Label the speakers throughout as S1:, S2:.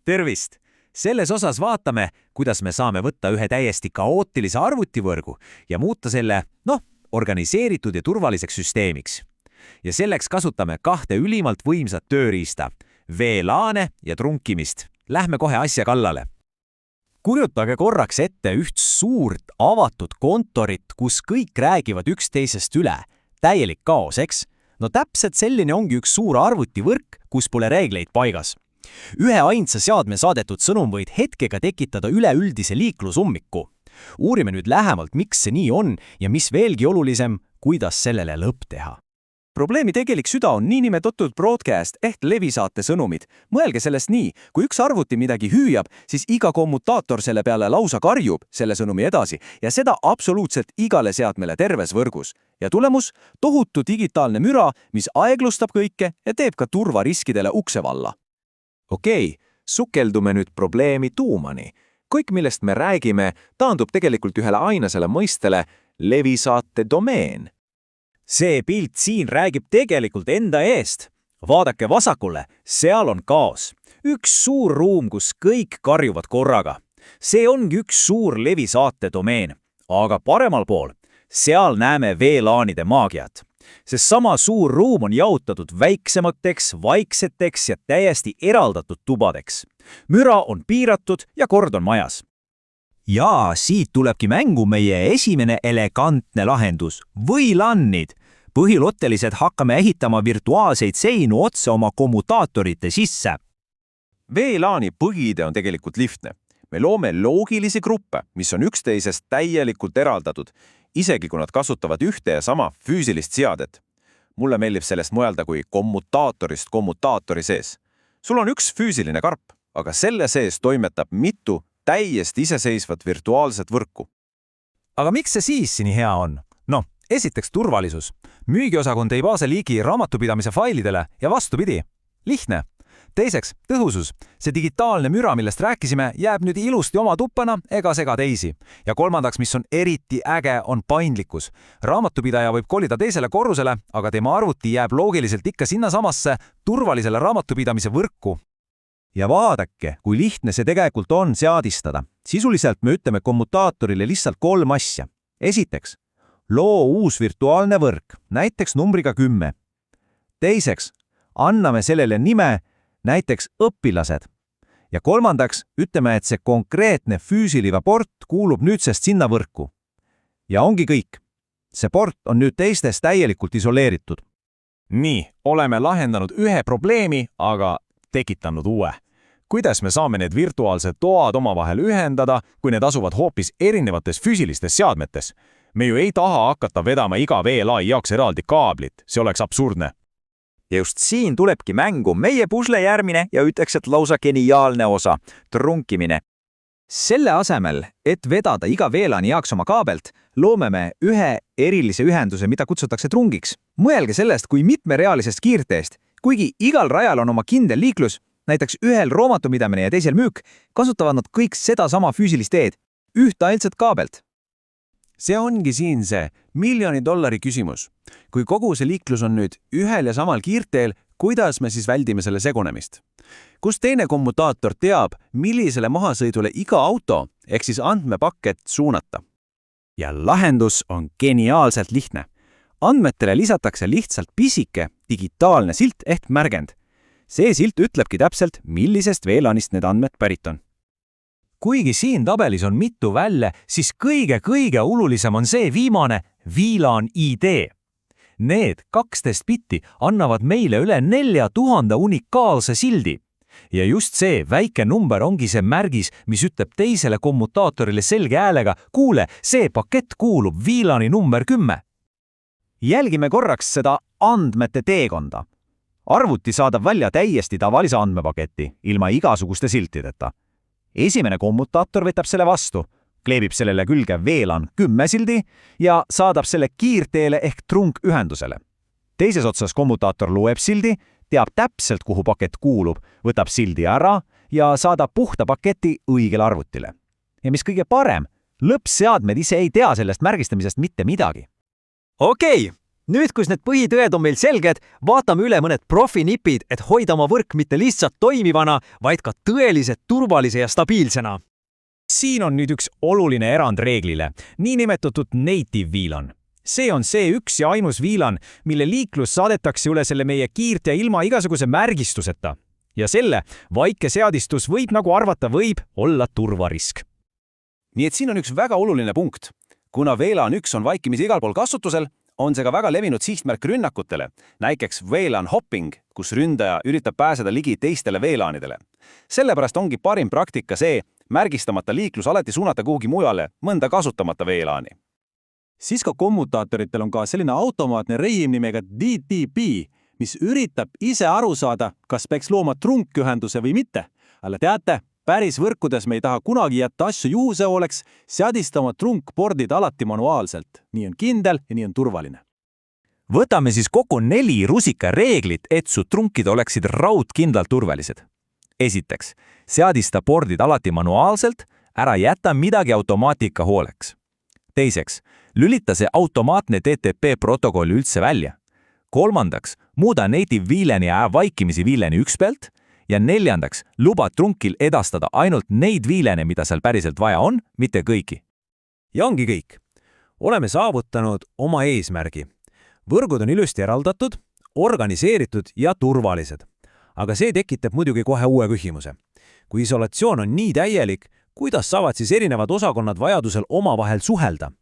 S1: Tervist! Selles osas vaatame, kuidas me saame võtta ühe täiesti kaootilise arvutivõrgu ja muuta selle, organiseeritud ja turvaliseks süsteemiks. Ja selleks kasutame kahte ülimalt võimsat tööriista, VLANe ja trunkimist. Lähme kohe asja kallale.
S2: Kujutage korraks ette üht suurt avatud kontorit, kus kõik räägivad üksteisest üle. Täielik kaos, eks? No täpselt selline ongi üks suur arvutivõrk, kus pole reegleid paigas. Ühe ainsa seadme saadetud sõnum võid hetkega tekitada üleüldise liiklusummiku. Uurime nüüd lähemalt, miks see nii on ja mis veelgi olulisem, kuidas sellele lõpp teha.
S3: Probleemi tegelik süda on niinimetatud broadcast ehk levisaate sõnumid. Mõelge sellest nii, kui üks arvuti midagi hüüab, siis iga kommutaator selle peale lausa karjub selle sõnumi edasi ja seda absoluutselt igale seadmele terves võrgus. Ja tulemus? Tohutu digitaalne müra, mis aeglustab kõike ja teeb ka turvariskidele ukse valla.
S4: Okei, sukeldume nüüd probleemi tuumani. Kõik, millest me räägime, taandub tegelikult ühele ainasele mõistele levisaate domeen.
S2: See pilt siin räägib tegelikult enda eest. Vaadake vasakule, seal on kaos. Üks suur ruum, kus kõik karjuvad korraga. See ongi üks suur levisaate domeen. Aga paremal pool, seal näeme VLANide maagiat. See sama suur ruum on jaotatud väiksemateks, vaikseteks ja täiesti eraldatud tubadeks. Müra on piiratud ja kord on majas. Ja siit tulebki mängu meie esimene elegantne lahendus, VLANid. Põhilottelised hakkame ehitama virtuaalseid seinu otse oma kommutaatorite sisse.
S4: VLANi põhiide on tegelikult lihtne. Me loome loogilisi gruppe, mis on üksteisest täielikult eraldatud, isegi kui nad kasutavad ühte ja sama füüsilist seadet. Mulle meeldib sellest mõelda kui kommutaatorist kommutaatori sees. Sul on üks füüsiline karp, aga selle sees toimetab mitu täiesti iseseisvat virtuaalset võrku.
S2: Aga miks see siis nii hea on? Esiteks turvalisus. Müügiosakond ei baase ligi raamatupidamise failidele ja vastupidi. Lihtne. Teiseks, tõhusus. See digitaalne müra, millest rääkisime, jääb nüüd ilusti oma tuppana ega sega teisi. Ja kolmandaks, mis on eriti äge, on paindlikkus. Raamatupidaja võib kolida teisele korrusele, aga tema arvuti jääb loogiliselt ikka sinnasamasse turvalisele raamatupidamise võrku. Ja vaadake, kui lihtne see tegelikult on seadistada. Sisuliselt me ütleme kommutaatorile lihtsalt 3 asja. Esiteks, loo uus virtuaalne võrk, näiteks numbriga 10. Teiseks, anname sellele nime, näiteks õpilased. Ja kolmandaks, ütleme, et see konkreetne füüsiline port kuulub nüüdsest sinna võrku. Ja ongi kõik. See port on nüüd teistest täielikult isoleeritud.
S5: Nii, oleme lahendanud ühe probleemi, aga tekitanud uue. Kuidas me saame need virtuaalsed toad omavahel ühendada, kui need asuvad hoopis erinevates füüsilistes seadmetes? Me ju ei taha hakata vedama iga VLAN jaoks eraldi kaablit, see oleks absurdne.
S3: Ja just siin tulebki mängu meie pusle järgmine ja ütleks, et lausa geniaalne osa, trunkimine. Selle asemel, et vedada iga VLAN jaoks oma kaabelt, loome me ühe erilise ühenduse, mida kutsutakse trungiks. Mõelge sellest kui mitmerealisest kiirteest. Kuigi igal rajal on oma kindel liiklus, näiteks ühel raamatupidamine ja teisel müük, kasutavad nad kõik seda sama füüsilist teed, ühte ainult kaabelt.
S1: See ongi siin see $1 000 000 küsimus. Kui kogu see liiklus on nüüd ühel ja samal kiirteel, kuidas me siis väldime selle segunemist? Kus teine kommutaator teab, millisele mahasõidule iga auto ehk siis andmepakett suunata?
S2: Ja lahendus on geniaalselt lihtne. Andmetele lisatakse lihtsalt pisike digitaalne silt ehk märgend. See silt ütlebki täpselt, millisest VLANist need andmed pärit on. Kuigi siin tabelis on mitu välja, siis kõige olulisem on see viimane VLAN ID. Need 12 bitti annavad meile üle 4000 unikaalse sildi. Ja just see väike number ongi see märgis, mis ütleb teisele kommutaatorile selge häälega, kuule, see pakett kuulub VLANi number 10. Jälgime korraks seda andmete teekonda. Arvuti saadab välja täiesti tavalise andmepaketi, ilma igasuguste siltideta. Esimene kommutaator võtab selle vastu, kleebib sellele külge VLAN 10 sildi ja saadab selle kiirteele ehk trunkühendusele. Teises otsas kommutaator loeb sildi, teab täpselt, kuhu pakett kuulub, võtab sildi ära ja saadab puhta paketi õigele arvutile. Ja mis kõige parem, lõppseadmed ise ei tea sellest märgistamisest mitte midagi.
S3: Okei, Nüüd, kus need põhitõed on meil selged, vaatame üle mõned profinipid, et hoida oma võrk mitte lihtsalt toimivana, vaid ka tõeliselt turvalise ja stabiilsena.
S5: Siin on nüüd üks oluline erand reeglile, niinimetatud native VLAN. See on see üks ja ainus VLAN, mille liiklus saadetakse üle selle meie kiirt ja ilma igasuguse märgistuseta. Ja selle vaike seadistus võib, nagu arvata võib, olla turvarisk.
S2: Nii et siin on üks väga oluline punkt. Kuna VLAN 1 on vaikimisi igal pool kasutusel, on see ka väga levinud sihtmärk rünnakutele, näiteks VLAN hopping, kus ründaja üritab pääseda ligi teistele VLANidele. Sellepärast ongi parim praktika see, märgistamata liiklus alati suunata kuhugi mujale, mõnda kasutamata VLANi.
S6: Cisco kommutaatoritel on ka selline automaatne režiim nimega DTP, mis üritab ise aru saada, kas peaks looma trunkühenduse või mitte. Aga teate, päris võrkudes me ei taha kunagi jätta asju juhuse oleks, seadistama trunkpordid alati manuaalselt. Nii on kindel ja nii on turvaline.
S1: Võtame siis kokku 4 rusika reeglit, et su trunkid oleksid raudkindlalt turvalised. Esiteks, seadista pordid alati manuaalselt, ära jäta midagi automaatika hooleks. Teiseks, lülita see automaatne TTP protokoll üldse välja. Kolmandaks, muuda native VLAN ja vaikimisi VLAN 1 pealt. Ja neljandaks, luba trunkil edastada ainult neid VLANe, mida seal päriselt vaja on, mitte kõiki.
S7: Ja ongi kõik. Oleme saavutanud oma eesmärgi. Võrgud on ilusti eraldatud, organiseeritud ja turvalised. Aga see tekitab muidugi kohe uue küsimuse. Kui isolatsioon on nii täielik, kuidas saavad siis erinevad osakonnad vajadusel omavahel suhelda?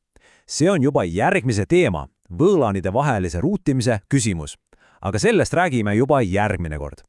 S7: See on juba järgmise teema, VLANide vahelise ruutimise küsimus. Aga sellest räägime juba järgmine kord.